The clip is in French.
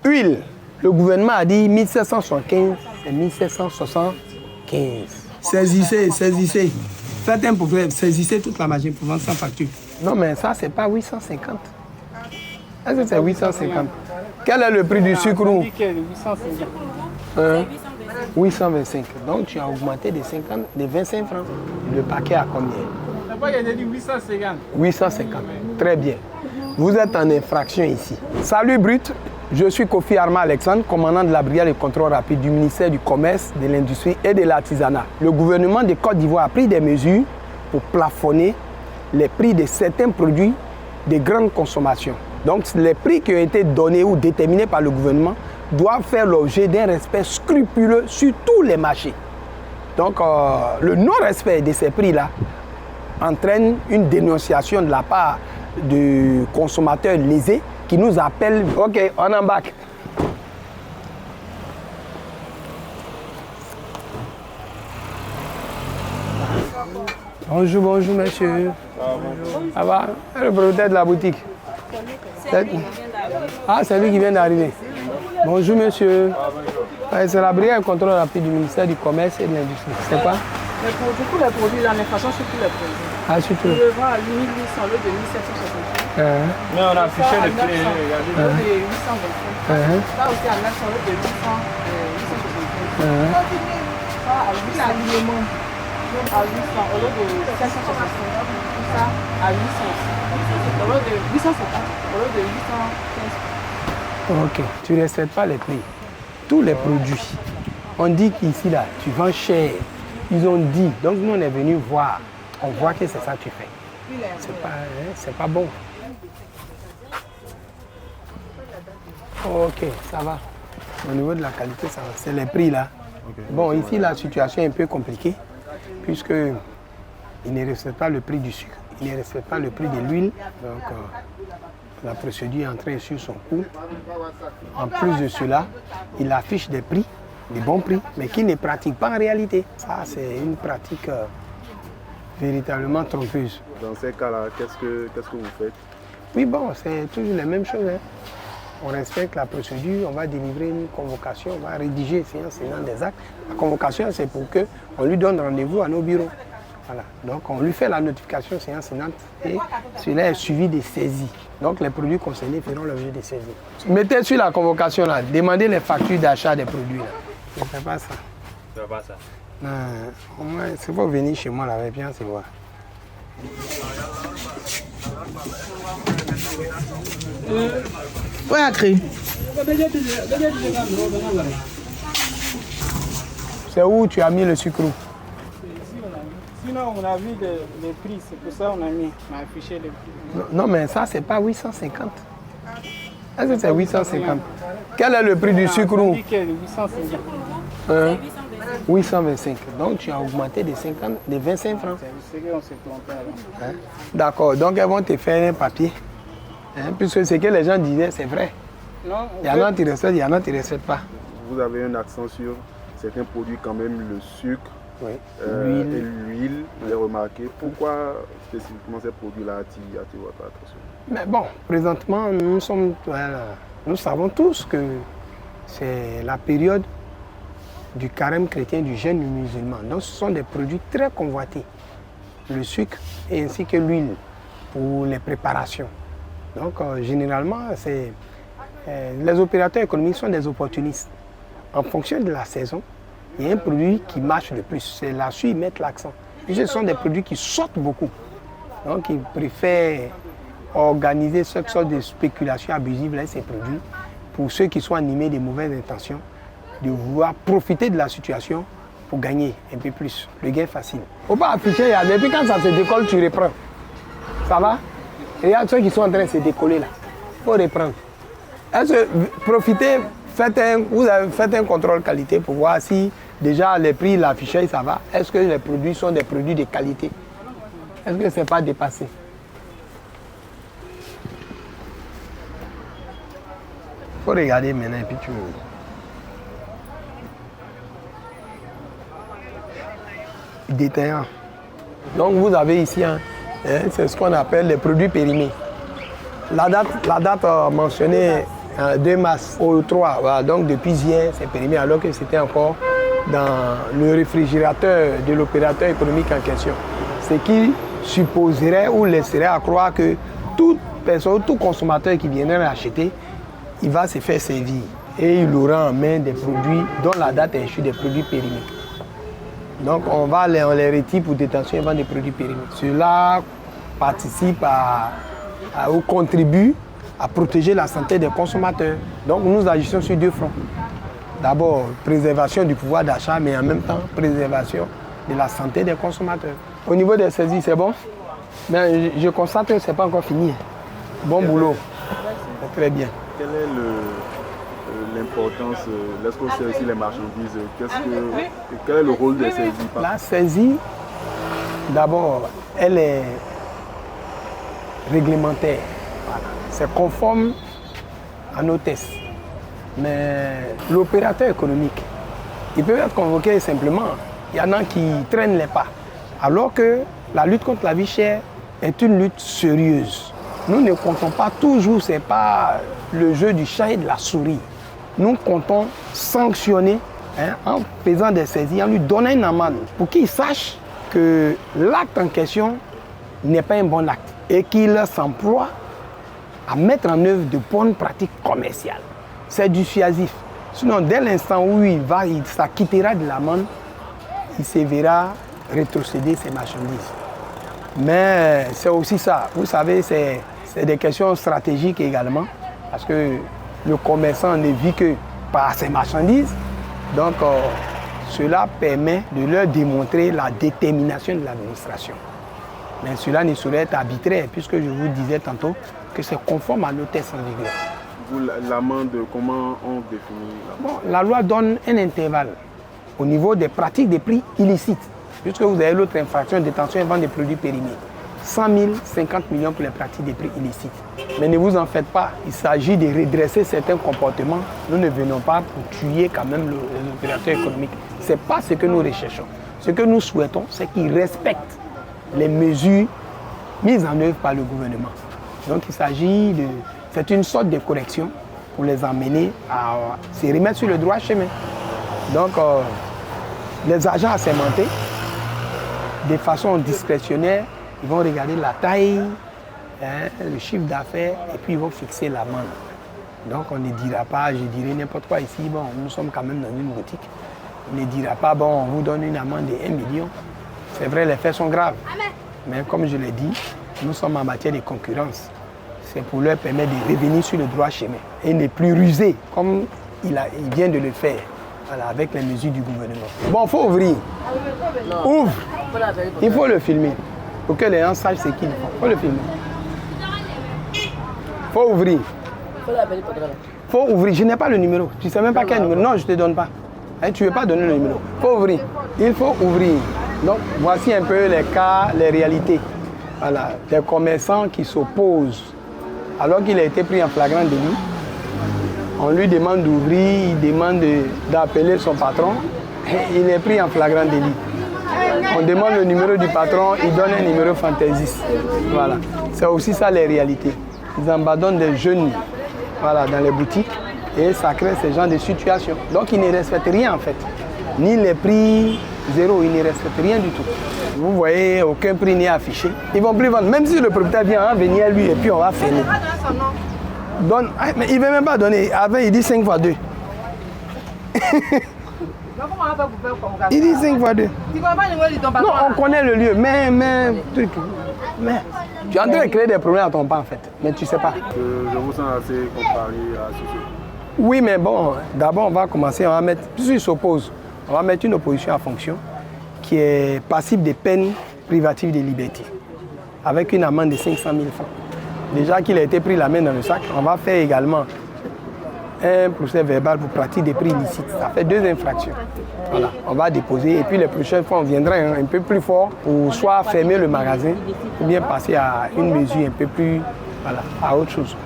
Huile, le gouvernement a dit 1775 et 1775. Saisissez, saisissez. Faites un problème, saisissez toute la machine pour vendre sans facture. Non, mais ça, c'est pas 850. Est-ce que c'est 850? Quel est le prix du sucre? 825. Donc, tu as augmenté de 25 francs. Le paquet à combien? 850. 850. Très bien. Vous êtes en infraction ici. Salut Brut, je suis Kofi Arma Alexandre, commandant de la brigade de contrôle rapide du ministère du Commerce, de l'Industrie et de l'Artisanat. Le gouvernement de Côte d'Ivoire a pris des mesures pour plafonner les prix de certains produits de grande consommation. Donc, les prix qui ont été donnés ou déterminés par le gouvernement doivent faire l'objet d'un respect scrupuleux sur tous les marchés. Donc, le non-respect de ces prix-là entraîne une dénonciation de la part de consommateurs lésés qui nous appellent. Ok, on embarque. Bonjour, bonjour monsieur. Ça va? Le propriétaire de la boutique. Ah, c'est lui qui vient d'arriver. Bonjour monsieur. C'est la brigade de contrôle rapide du ministère du Commerce et de l'Industrie. C'est quoi? Tous les produits, la façon sur tous les produits. Ah, surtout. Je vends à 1800, l'autre de 1760. Mais on a affiché le prix, regardez. L'autre de 825. Là aussi à 900, l'autre de 875. Ça à 800, l'alignement. À 800, au lieu de 565. Tout ça à 800. Au lieu de 850, au lieu de 815. Ok, tu ne respectes pas les prix. Tous les produits. On dit qu'ici, là, tu vends cher. Ils ont dit. Donc, nous, on est venu voir. On voit que c'est ça que tu fais. C'est pas bon. Ok, ça va. Au niveau de la qualité, ça va. C'est les prix, là. Okay. Bon, ici, la situation est un peu compliquée, puisqu'ils ne respectent pas le prix du sucre. Ils ne respectent pas le prix de l'huile. Donc, la procédure est entrée sur son cours. En plus de cela, il affiche des prix, des bons prix, mais qu'il ne pratique pas en réalité. Ça, c'est une pratique véritablement trompeuse. Dans ces cas-là, qu'est-ce que vous faites? Oui, bon, c'est toujours la même chose. Hein. On respecte la procédure, on va délivrer une convocation, on va rédiger séance des actes. La convocation, c'est pour qu'on lui donne rendez-vous à nos bureaux. Voilà. Donc, on lui fait la notification séance sénante et cela est suivi des saisies. Donc, les produits concernés feront l'objet des saisies. Mettez sur la convocation, là, demandez les factures d'achat des produits. Là. Je ne fais pas ça. Tu ne fais pas ça? Non, au moins, c'est pour venir chez moi, là, avec bien, c'est voir. Ouais, Acré. C'est où tu as mis le sucre? Sinon, on a vu les prix, c'est pour ça qu'on a affiché les prix. Non, mais ça, c'est pas 850. Est-ce que c'est 850? Quel est le prix du sucre? 850. 825. Donc, tu as augmenté de 25 francs. C'est qu'on s'est trompé alors. Hein? D'accord, donc elles vont te faire un papier. Hein? Puisque ce que les gens disaient, c'est vrai. Non, il y en a qui respectent, il y en a qui ne respectent pas. Vous avez un accent sur certains produits quand même, le sucre, oui. Et l'huile, vous avez remarqué. Pourquoi spécifiquement ces produits-là attirent votre attention? Mais bon, présentement, nous savons tous que c'est la période du carême chrétien du jeûne musulman. Donc ce sont des produits très convoités. Le sucre et ainsi que l'huile pour les préparations. Donc généralement, les opérateurs économiques sont des opportunistes. En fonction de la saison, il y a un produit qui marche le plus. C'est là-dessus qu'ils mettent l'accent. Ce sont des produits qui sortent beaucoup. Donc ils préfèrent organiser cette sorte de spéculation abusive avec ces produits pour ceux qui sont animés de mauvaises intentions, de vouloir profiter de la situation pour gagner un peu plus. Le gain facile. Il ne faut pas afficher, depuis quand ça se décolle, tu reprends. Ça va? Regarde ceux qui sont en train de se décoller là. Il faut reprendre. Est-ce que profitez, faites un contrôle qualité pour voir si déjà les prix, l'affichage, ça va. Est-ce que les produits sont des produits de qualité? Est-ce que ce n'est pas dépassé? Il faut regarder maintenant et puis tu... Détaillant. Donc vous avez ici, c'est ce qu'on appelle les produits périmés. La date mentionnée 2 mars au 3. Voilà. Donc depuis hier, c'est périmé alors que c'était encore dans le réfrigérateur de l'opérateur économique en question. Ce qui supposerait ou laisserait à croire que toute personne, tout consommateur qui viendrait l'acheter, il va se faire servir. Et il aura en main des produits dont la date est échue, des produits périmés. Donc on les retire pour détention et vendre des produits périmés. Cela participe ou contribue à protéger la santé des consommateurs. Donc nous agissons sur 2 fronts. D'abord, préservation du pouvoir d'achat, mais en même temps, préservation de la santé des consommateurs. Au niveau des saisies, c'est bon? Mais je constate que ce n'est pas encore fini. Bon boulot. Très bien. Quelle est l'importance, lorsqu'on sait aussi les marchandises, quel est le rôle des saisies? La saisie, d'abord, elle est réglementaire. Voilà. C'est conforme à nos tests. Mais l'opérateur économique, il peut être convoqué simplement. Il y en a qui traînent les pas. Alors que la lutte contre la vie chère est une lutte sérieuse. Nous ne comptons pas toujours, ce n'est pas le jeu du chat et de la souris. Nous comptons sanctionner en faisant des saisies, en lui donnant une amende pour qu'il sache que l'acte en question n'est pas un bon acte et qu'il s'emploie à mettre en œuvre de bonnes pratiques commerciales. C'est dissuasif. Sinon, dès l'instant où il s'acquittera de l'amende, il se verra rétrocéder ses marchandises. Mais c'est aussi ça. Vous savez, c'est des questions stratégiques également, parce que le commerçant ne vit que par ses marchandises. Donc, cela permet de leur démontrer la détermination de l'administration. Mais cela ne saurait être arbitraire, puisque je vous disais tantôt que c'est conforme à nos tests en vigueur. L'amende, comment on définit l'amende? La loi donne un intervalle au niveau des pratiques des prix illicites, puisque vous avez l'autre infraction, détention et vente des produits périmés. 100 000, 50 millions pour les pratiques des prix illicites. Mais ne vous en faites pas, il s'agit de redresser certains comportements. Nous ne venons pas pour tuer quand même les opérateurs économiques. Ce n'est pas ce que nous recherchons. Ce que nous souhaitons, c'est qu'ils respectent les mesures mises en œuvre par le gouvernement. Donc il s'agit de... C'est une sorte de correction pour les emmener à se remettre sur le droit chemin. Donc, les agents assermentés, de façon discrétionnaire, ils vont regarder la taille, le chiffre d'affaires, et puis ils vont fixer l'amende. Donc, on ne dira pas, je dirais n'importe quoi ici, bon, nous sommes quand même dans une boutique. On ne dira pas, bon, on vous donne une amende de 1 million. C'est vrai, les faits sont graves. Mais comme je l'ai dit, nous sommes en matière de concurrence. C'est pour leur permettre de revenir sur le droit chemin et ne plus ruser comme il vient de le faire, voilà, avec les mesures du gouvernement. Bon, il faut ouvrir. Ouvre. Il faut le filmer pour que les gens sachent ce qu'il faut. Il faut le filmer. Il faut ouvrir. Il faut ouvrir. Je n'ai pas le numéro. Tu ne sais même pas quel numéro. Non, je ne te donne pas. Tu ne veux pas donner le numéro. Il faut ouvrir. Il faut ouvrir. Donc, voici un peu les cas, les réalités. Voilà, des commerçants qui s'opposent. Alors qu'il a été pris en flagrant délit, on lui demande d'ouvrir, il demande d'appeler son patron, et il est pris en flagrant délit. On demande le numéro du patron, il donne un numéro fantaisiste. Voilà. C'est aussi ça les réalités. Ils abandonnent des jeunes, voilà, dans les boutiques et ça crée ce genre de situation. Donc ils ne respectent rien en fait. Ni les prix zéro, ils ne respectent rien du tout. Vous voyez, aucun prix n'est affiché. Ils vont plus vendre. Même si le propriétaire vient venir lui et puis on va fermer. Donne, mais il ne veut même pas donner. Avant, il dit 5 fois 2. Il dit 5 fois 2. Non, on connaît le lieu, mais tu es en train de créer des problèmes à ton pas en fait, mais tu ne sais pas. Je vous sens assez comparé à ce. Oui, mais bon, d'abord on va commencer, on va mettre, puisqu'il s'oppose, on va mettre une opposition à fonction qui est passible de peines privatives de liberté, avec une amende de 500 000 francs. Déjà qu'il a été pris la main dans le sac, on va faire également un procès verbal pour pratique des prix illicites. Ça fait 2 infractions. Voilà, on va déposer et puis les prochaines fois on viendra un peu plus fort pour soit fermer le magasin ou bien passer à une mesure un peu plus, voilà, à autre chose.